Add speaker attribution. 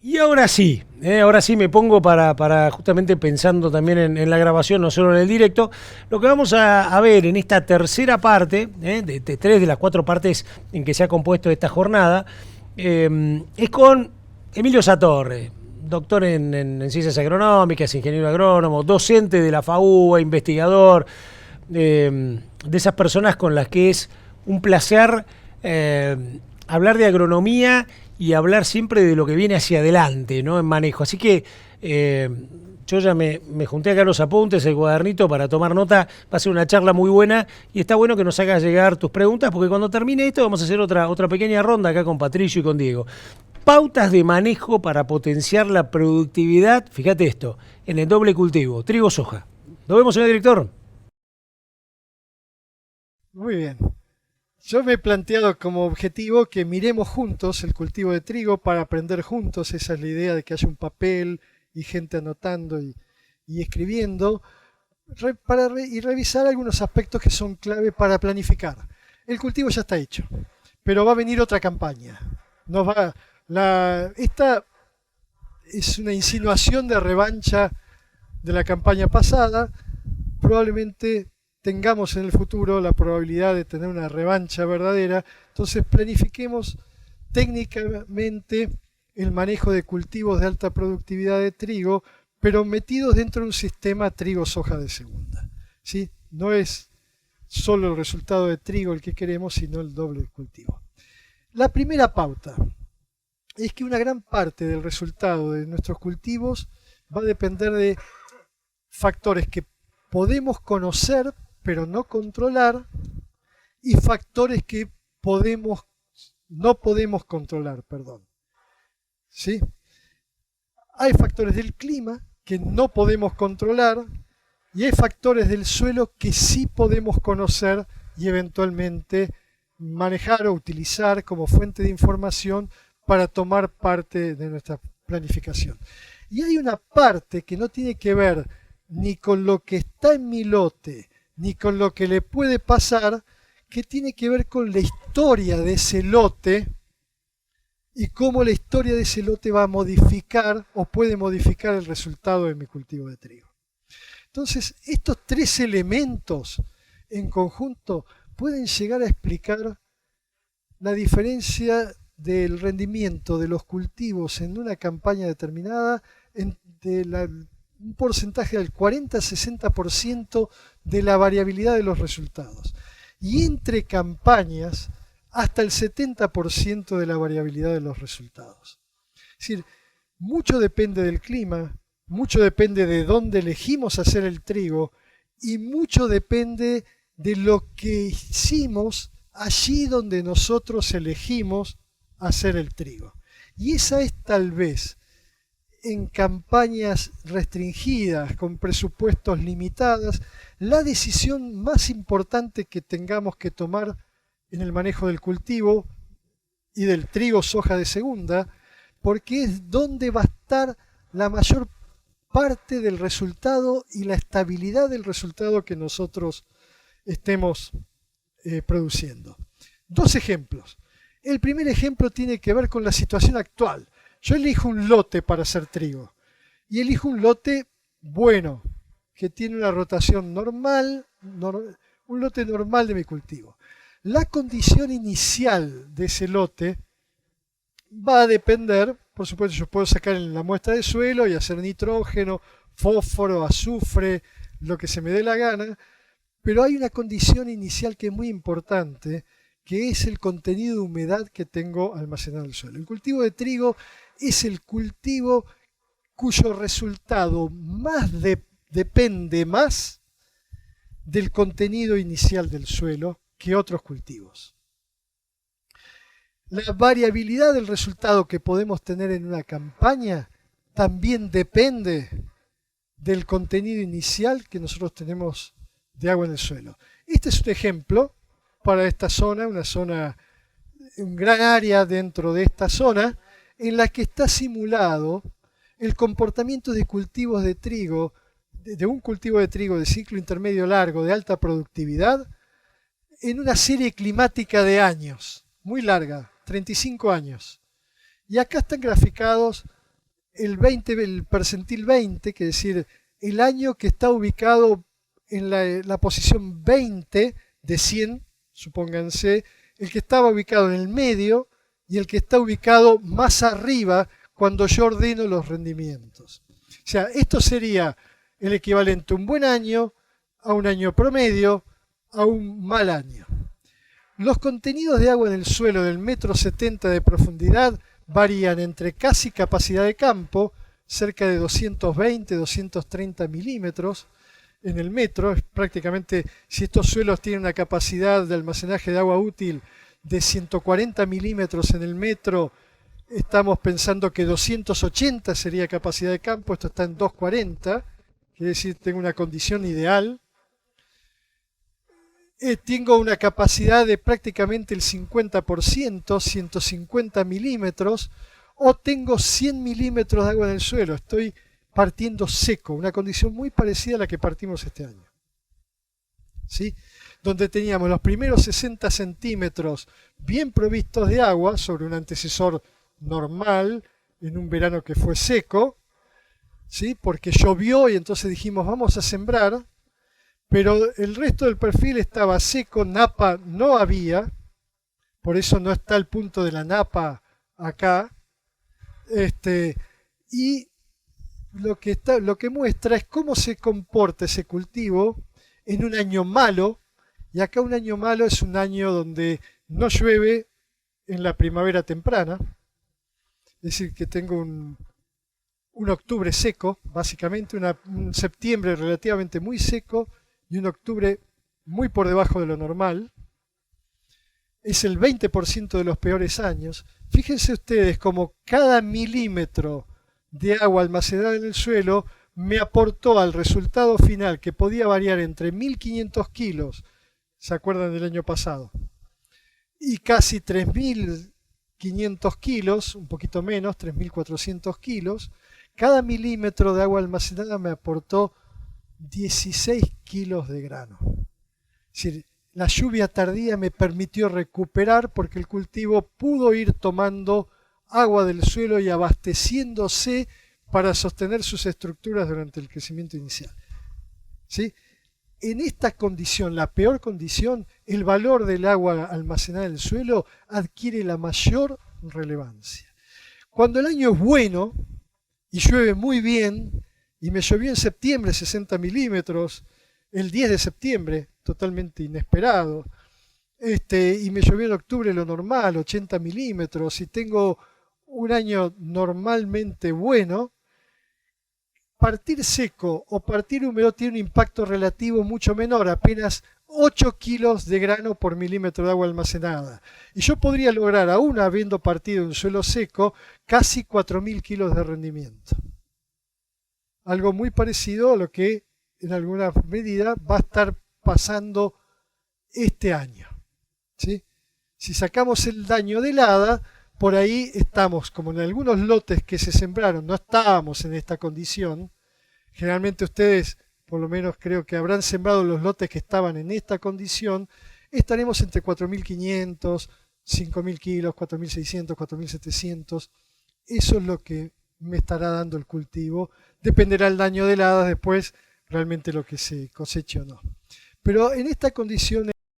Speaker 1: Y ahora sí me pongo para justamente pensando también en la grabación, no solo en el directo. Lo que vamos a ver en esta tercera parte, de tres de las cuatro partes en que se ha compuesto esta jornada, es con Emilio Satorre, doctor en ciencias agronómicas, ingeniero agrónomo, docente de la FAUA, investigador, de esas personas con las que es un placer hablar de agronomía y hablar siempre de lo que viene hacia adelante, ¿no? En manejo. Así que yo ya me junté acá los apuntes, el cuadernito para tomar nota. Va a ser una charla muy buena y está bueno que nos hagas llegar tus preguntas porque cuando termine esto vamos a hacer otra pequeña ronda acá con Patricio y con Diego. Pautas de manejo para potenciar la productividad, fíjate esto, en el doble cultivo, trigo-soja. Nos vemos, señor director.
Speaker 2: Muy bien. Yo me he planteado como objetivo que miremos juntos el cultivo de trigo para aprender juntos. Esa es la idea de que haya un papel y gente anotando y escribiendo y revisar algunos aspectos que son clave para planificar. El cultivo ya está hecho, pero va a venir otra campaña. Esta es una insinuación de revancha de la campaña pasada. Probablemente tengamos en el futuro la probabilidad de tener una revancha verdadera, entonces planifiquemos técnicamente el manejo de cultivos de alta productividad de trigo, pero metidos dentro de un sistema trigo-soja de segunda. ¿Sí? No es solo el resultado de trigo el que queremos, sino el doble cultivo. La primera pauta es que una gran parte del resultado de nuestros cultivos va a depender de factores que podemos conocer pero no controlar y factores que no podemos controlar, perdón. ¿Sí? Hay factores del clima que no podemos controlar y hay factores del suelo que sí podemos conocer y eventualmente manejar o utilizar como fuente de información para tomar parte de nuestra planificación. Y hay una parte que no tiene que ver ni con lo que está en mi lote, ni con lo que le puede pasar, que tiene que ver con la historia de ese lote y cómo la historia de ese lote va a modificar o puede modificar el resultado de mi cultivo de trigo. Entonces, estos tres elementos en conjunto pueden llegar a explicar la diferencia del rendimiento de los cultivos en una campaña determinada un porcentaje del 40-60% de la variabilidad de los resultados. Y entre campañas, hasta el 70% de la variabilidad de los resultados. Es decir, mucho depende del clima, mucho depende de dónde elegimos hacer el trigo y mucho depende de lo que hicimos allí donde nosotros elegimos hacer el trigo. Y esa es tal vez en campañas restringidas, con presupuestos limitados, la decisión más importante que tengamos que tomar en el manejo del cultivo y del trigo soja de segunda, porque es donde va a estar la mayor parte del resultado y la estabilidad del resultado que nosotros estemos produciendo. Dos ejemplos. El primer ejemplo tiene que ver con la situación actual. Yo elijo un lote para hacer trigo y elijo un lote bueno, que tiene una rotación normal, un lote normal de mi cultivo. La condición inicial de ese lote va a depender, por supuesto, yo puedo sacar la muestra de suelo y hacer nitrógeno, fósforo, azufre, lo que se me dé la gana, pero hay una condición inicial que es muy importante, que es el contenido de humedad que tengo almacenado en el suelo. El cultivo de trigo es el cultivo cuyo resultado depende más del contenido inicial del suelo que otros cultivos. La variabilidad del resultado que podemos tener en una campaña también depende del contenido inicial que nosotros tenemos de agua en el suelo. Este es un ejemplo para esta zona, un gran área dentro de esta zona, en la que está simulado el comportamiento de cultivos de trigo, de un cultivo de trigo de ciclo intermedio largo, de alta productividad, en una serie climática de años, muy larga, 35 años. Y acá están graficados el percentil 20, que es decir, el año que está ubicado en la posición 20 de 100, supónganse, el que estaba ubicado en el medio y el que está ubicado más arriba cuando yo ordeno los rendimientos. O sea, esto sería el equivalente a un buen año, a un año promedio, a un mal año. Los contenidos de agua en el suelo del 1,70 m de profundidad varían entre casi capacidad de campo, cerca de 220, 230 milímetros en el metro. Es prácticamente, si estos suelos tienen una capacidad de almacenaje de agua útil de 140 milímetros en el metro, estamos pensando que 280 sería capacidad de campo. Esto está en 240, quiere decir tengo una condición ideal. Tengo una capacidad de prácticamente el 50%, 150 milímetros, o tengo 100 milímetros de agua en el suelo. Estoy partiendo seco, una condición muy parecida a la que partimos este año, ¿sí? Donde teníamos los primeros 60 centímetros bien provistos de agua sobre un antecesor normal en un verano que fue seco, ¿sí? Porque llovió y entonces dijimos vamos a sembrar, pero el resto del perfil estaba seco, napa no había, por eso no está el punto de la napa acá, y lo que muestra es cómo se comporta ese cultivo en un año malo, y acá un año malo es un año donde no llueve en la primavera temprana, es decir, que tengo un octubre seco, básicamente, un septiembre relativamente muy seco y un octubre muy por debajo de lo normal. Es el 20% de los peores años. Fíjense ustedes como cada milímetro de agua almacenada en el suelo me aportó al resultado final, que podía variar entre 1.500 kilos, ¿se acuerdan del año pasado? Y casi 3.500 kilos, un poquito menos, 3.400 kilos. Cada milímetro de agua almacenada me aportó 16 kilos de grano. Es decir, la lluvia tardía me permitió recuperar porque el cultivo pudo ir tomando agua del suelo y abasteciéndose para sostener sus estructuras durante el crecimiento inicial, ¿sí? En esta condición, la peor condición, el valor del agua almacenada en el suelo adquiere la mayor relevancia. Cuando el año es bueno y llueve muy bien, y me llovió en septiembre 60 milímetros, el 10 de septiembre, totalmente inesperado, y me llovió en octubre lo normal, 80 milímetros, y tengo un año normalmente bueno, partir seco o partir húmedo tiene un impacto relativo mucho menor, apenas 8 kilos de grano por milímetro de agua almacenada. Y yo podría lograr, aún habiendo partido en suelo seco, casi 4.000 kilos de rendimiento. Algo muy parecido a lo que en alguna medida va a estar pasando este año, ¿sí? Si sacamos el daño de helada, por ahí estamos, como en algunos lotes que se sembraron, no estábamos en esta condición. Generalmente ustedes, por lo menos creo que habrán sembrado los lotes que estaban en esta condición, estaremos entre 4.500, 5.000 kilos, 4.600, 4.700. Eso es lo que me estará dando el cultivo. Dependerá el daño de heladas después, realmente lo que se coseche o no. Pero en esta condición